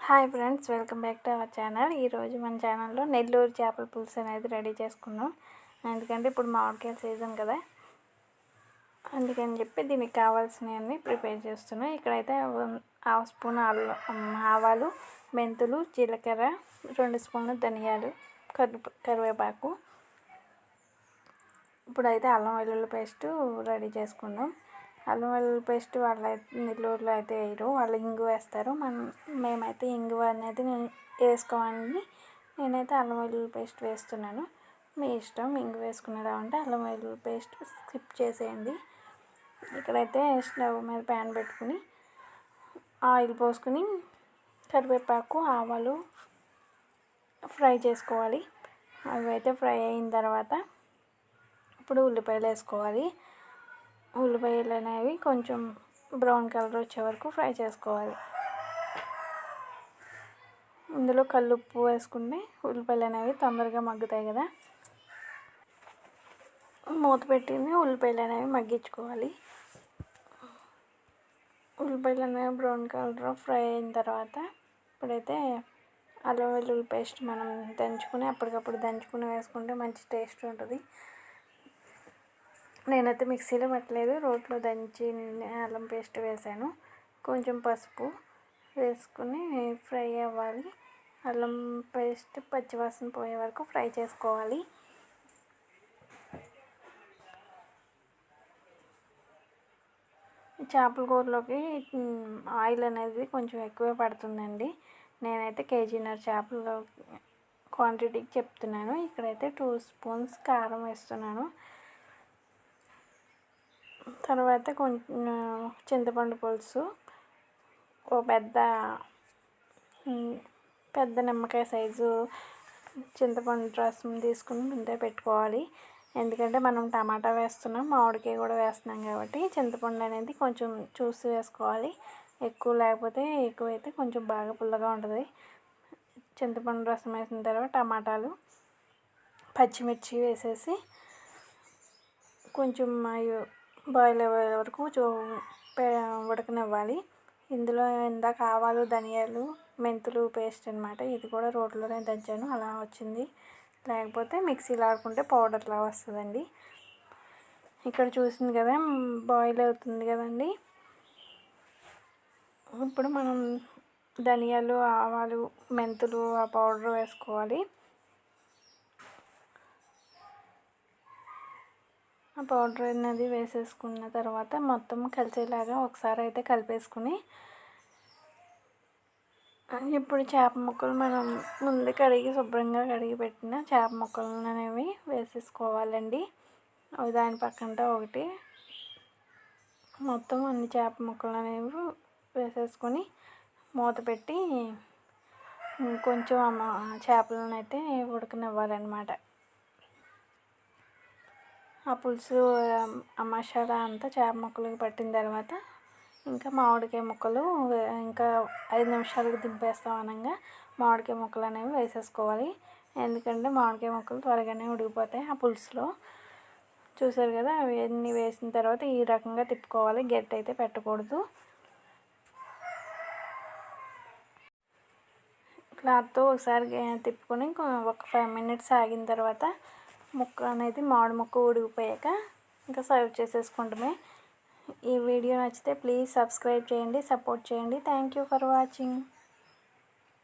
Hi friends, welcome back to our channel. ఈరోజు మన ఛానల్లో నెల్లూరు చేపల పులుసు అనేది రెడీ చేసుకున్నాం. ఎందుకంటే ఇప్పుడు మామిడికాయ సీజన్ కదా, అందుకని చెప్పి దీనికి కావాల్సినవన్నీ ప్రిపేర్ చేస్తున్నాం. ఇక్కడైతే హాఫ్ స్పూన్ ఆవాలు, మెంతులు, జీలకర్ర, 2 స్పూన్లు ధనియాలు, కరివేపాకు. ఇప్పుడైతే అల్లం వెల్లుల్లి పేస్ట్ రెడీ చేసుకుందాం. అల్లం వెల్లుల్లి పేస్ట్ నెల్లూరులో అయితే వేయరు, వాళ్ళు ఇంగువ వేస్తారు. మేమైతే ఇంగువ అనేది వేసుకోవాలని నేనైతే అల్లం వెల్లుల్లి పేస్ట్ వేస్తున్నాను. మీ ఇష్టం, ఇంగువ వేసుకునేలా ఉంటే అల్లం వెల్లుల్లి పేస్ట్ స్కిప్ చేసేయండి. ఇక్కడైతే స్టవ్ మీద ప్యాన్ పెట్టుకుని ఆయిల్ పోసుకుని కరివేపాకు, ఆవాలు ఫ్రై చేసుకోవాలి. అవి అయితే ఫ్రై అయిన తర్వాత ఇప్పుడు ఉల్లిపాయలు వేసుకోవాలి. ఉల్లిపాయలు అనేవి కొంచెం బ్రౌన్ కలర్ వచ్చే వరకు ఫ్రై చేసుకోవాలి. ఇందులో కల్లుప్పు వేసుకుంటే ఉల్లిపాయలు అనేవి తొందరగా మగ్గుతాయి కదా. మూత పెట్టింది ఉల్లిపాయలు అనేవి మగ్గించుకోవాలి. ఉల్లిపాయలు అనేవి బ్రౌన్ కలర్ ఫ్రై అయిన తర్వాత ఇప్పుడైతే అల్లం వెల్లుల్లి పేస్ట్ మనం అప్పటికప్పుడు దంచుకుని వేసుకుంటే మంచి టేస్ట్ ఉంటుంది. నేనైతే మిక్సీలో పెట్టలేదు, రోట్లో దంచి అల్లం పేస్ట్ వేసాను. కొంచెం పసుపు వేసుకుని ఫ్రై అవ్వాలి. అల్లం పేస్ట్ పచ్చివాసన పోయే వరకు ఫ్రై చేసుకోవాలి. చేపల కూరలోకి ఆయిల్ అనేది కొంచెం ఎక్కువే పడుతుందండి. నేనైతే కేజీన్నర చేపల క్వాంటిటీకి చెప్తున్నాను. ఇక్కడైతే 2 స్పూన్స్ కారం వేస్తున్నాను. తర్వాత కొంచెం చింతపండు పులుసు, ఓ పెద్ద నిమ్మకాయ సైజు చింతపండు రసం తీసుకుని ముందే పెట్టుకోవాలి. ఎందుకంటే మనం టమాటా వేస్తున్నాం, మామిడికాయ కూడా వేస్తున్నాం కాబట్టి చింతపండు అనేది కొంచెం చూసి వేసుకోవాలి. ఎక్కువైతే కొంచెం బాగా పుల్లగా ఉంటుంది. చింతపండు రసం వేసిన తర్వాత టమాటాలు, పచ్చిమిర్చి వేసేసి కొంచెం బాయిల్ అయ్యే వరకు ఉడకనివ్వాలి. ఇందులో ఇందాక ఆవాలు, ధనియాలు, మెంతులు పేస్ట్ అనమాట. ఇది కూడా రోట్లోనే దంచాను, అలా వచ్చింది. లేకపోతే మిక్సీలో ఆడుకుంటే పౌడర్లా వస్తుందండి. ఇక్కడ చూసింది కదా, బాయిల్ అవుతుంది కదండి. ఇప్పుడు మనం ధనియాలు, ఆవాలు, మెంతులు ఆ పౌడర్ వేసుకోవాలి. ఆ పౌడర్ అనేది వేసేసుకున్న తర్వాత మొత్తం కలిసేలాగా ఒకసారి అయితే కలిపేసుకుని ఇప్పుడు చేప ముక్కలు మనం ముందు శుభ్రంగా కడిగి పెట్టిన చేప ముక్కలు అనేవి వేసేసుకోవాలండి. దాని పక్కన ఒకటి మొత్తం అన్ని చేప ముక్కలు అనేవి వేసేసుకొని మూత పెట్టి కొంచెం చేపలను అయితే ఉడకనివ్వాలన్నమాట. ఆ పులుసు ఆ మసాలా అంతా చేప ముక్కలకి పట్టిన తర్వాత ఇంకా మామిడికాయ ముక్కలు ఇంకా 5 నిమిషాలకు దింపేస్తాం అనగా మామిడికాయ ముక్కలు అనేవి వేసేసుకోవాలి. ఎందుకంటే మామిడికాయ ముక్కలు త్వరగానే ఉడికిపోతాయి ఆ పులుసులో. చూసారు కదా, అవి అన్నీ వేసిన తర్వాత ఈ రకంగా తిప్పుకోవాలి, గట్టి అయితే పెట్టకూడదు. క్లాత్తో ఒకసారి తిప్పుకొని ఒక 5 మినిట్స్ ఆగిన తర్వాత మామిడి ముక్క ఉడికిపోయాక ఇంకా సర్వ్ చేసేసుకుంటామే. ఈ వీడియో నచ్చితే ప్లీజ్ సబ్స్క్రైబ్ చేయండి, సపోర్ట్ చేయండి. Thank you for watching.